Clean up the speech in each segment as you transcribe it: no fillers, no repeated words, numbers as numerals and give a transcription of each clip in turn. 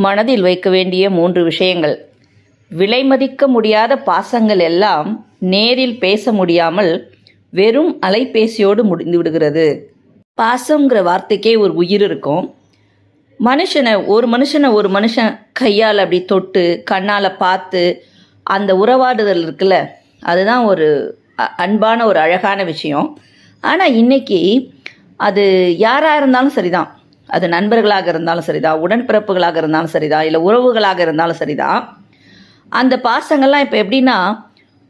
மனதில் வைக்க வேண்டிய 3 விஷயங்கள். விலைமதிக்க முடியாத பாசங்கள் எல்லாம் நேரில் பேச முடியாமல் வெறும் அலைபேசியோடு முடிந்து விடுகிறது. பாசங்கிற வார்த்தைக்கே ஒரு உயிர் இருக்கும். ஒரு மனுஷன் கையால் அப்படி தொட்டு கண்ணால் பார்த்து அந்த உறவாடுதல் இருக்குல்ல, அதுதான் ஒரு அன்பான ஒரு அழகான விஷயம். ஆனால் இன்றைக்கி அது யாராக இருந்தாலும் சரிதான், அது நண்பர்களாக இருந்தாலும் சரிதான், உடன்பிறப்புகளாக இருந்தாலும் சரிதான், இல்லை உறவுகளாக இருந்தாலும் சரிதான், அந்த பாசங்கள்லாம் இப்போ எப்படின்னா,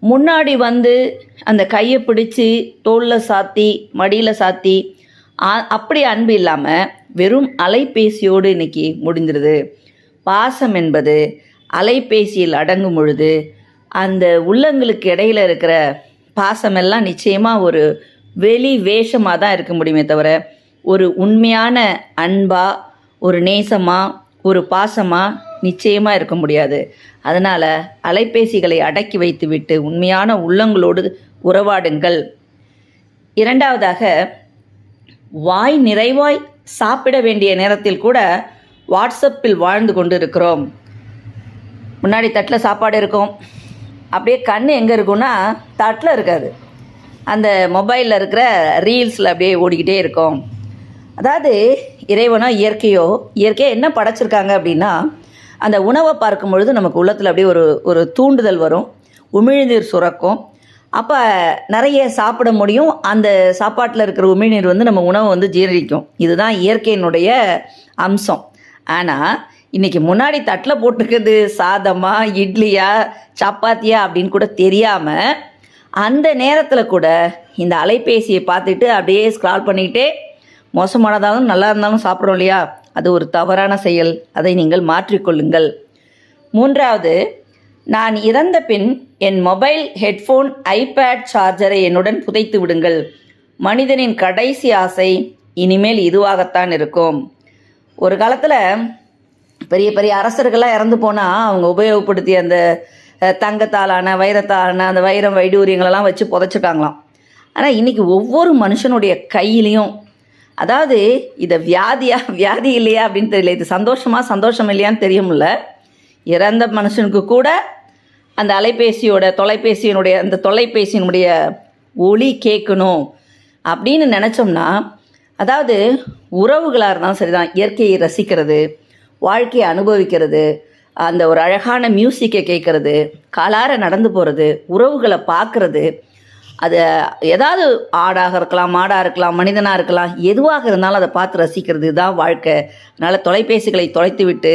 முன்னாடி வந்து அந்த கையை பிடிச்சி தோளில் சாத்தி மடியில் சாத்தி அப்படி அன்பு இல்லாமல் வெறும் அலைபேசியோடு இன்றைக்கி முடிந்துடுது. பாசம் என்பது அலைபேசியில் அடங்கும் பொழுது அந்த உள்ளங்களுக்கு இடையில் இருக்கிற பாசமெல்லாம் நிச்சயமாக ஒரு வெளி வேஷமாக தான் இருக்க முடியுமே தவிர, ஒரு உண்மையான அன்பாக, ஒரு நேசமாக, ஒரு பாசமாக நிச்சயமாக இருக்க முடியாது. அதனால் அலைபேசிகளை அடக்கி வைத்துவிட்டு உண்மையான உள்ளங்களோடு உறவாடுங்கள். இரண்டாவதாக, வாய் நிறைவாய் சாப்பிட வேண்டிய நேரத்தில் கூட வாட்ஸ்அப்பில் வாழ்ந்து கொண்டு இருக்கிறோம். முன்னாடி தட்டில் சாப்பாடு இருக்கும், அப்படியே கண் எங்கே இருக்குன்னா தட்டில் இருக்காது, அந்த மொபைலில் இருக்கிற ரீல்ஸில் அப்படியே ஓடிக்கிட்டே இருக்கும். அதாவது இறைவனோ இயற்கையாக என்ன படைச்சிருக்காங்க அப்படின்னா, அந்த உணவை பார்க்கும் பொழுது நமக்கு உள்ளத்தில் அப்படியே ஒரு தூண்டுதல் வரும், உமிழ்நீர் சுரக்கும். அப்போ நிறைய சாப்பிட முடியும், அந்த சாப்பாட்டில் இருக்கிற உமிழ்நீர் வந்து நம்ம உணவை வந்து ஜீரணிக்கும். இதுதான் இயற்கையினுடைய அம்சம். ஆனால் இன்றைக்கி முன்னாடி தட்டில் போட்டுருக்குது சாதமா, இட்லியா, சப்பாத்தியா அப்படின்னு கூட தெரியாமல் அந்த நேரத்தில் கூட இந்த அலைபேசியை பார்த்துட்டு அப்படியே ஸ்க்ரால் பண்ணிக்கிட்டே, மோசமானதாகவும் நல்லா இருந்தாலும் சாப்பிட்றோம் இல்லையா, அது ஒரு தவறான செயல். அதை நீங்கள் மாற்றிக்கொள்ளுங்கள். மூன்றாவது, நான் இறந்த பின் என் மொபைல், ஹெட்ஃபோன், ஐபேட் சார்ஜரை என்னுடன் புதைத்து விடுங்கள். மனிதனின் கடைசி ஆசை இனிமேல் இதுவாகத்தான் இருக்கும். ஒரு காலத்தில் பெரிய பெரிய அரசர்கள்லாம் இறந்து போனால் அவங்க உபயோகப்படுத்திய அந்த தங்கத்தாலான, வைரத்தாலான அந்த வைரம் வைடூரியங்களெல்லாம் வச்சு புதைச்சிட்டாங்களாம். ஆனால் இன்றைக்கி ஒவ்வொரு மனுஷனுடைய கையிலையும், அதாவது இதை வியாதி இல்லையா அப்படின்னு தெரியல, இது சந்தோஷம் இல்லையான்னு தெரியுமில்ல, இறந்த மனுஷனுக்கு கூட அந்த தொலைபேசியினுடைய ஒலி கேட்கணும் அப்படின்னு நினச்சோம்னா, அதாவது உறவுகளாக இருந்தாலும் சரிதான், இயற்கையை ரசிக்கிறது, வாழ்க்கையை அனுபவிக்கிறது, அந்த ஒரு அழகான மியூசிக்கை கேட்குறது, காலார நடந்து போகிறது, உறவுகளை பார்க்குறது, அது ஏதாவது ஆடாக இருக்கலாம், மாடாக இருக்கலாம், மனிதனாக இருக்கலாம், எதுவாக இருந்தாலும் அதை பார்த்து ரசிக்கிறது தான் வாழ்க்கை. அதனால் தொலைபேசிகளை தொலைத்து விட்டு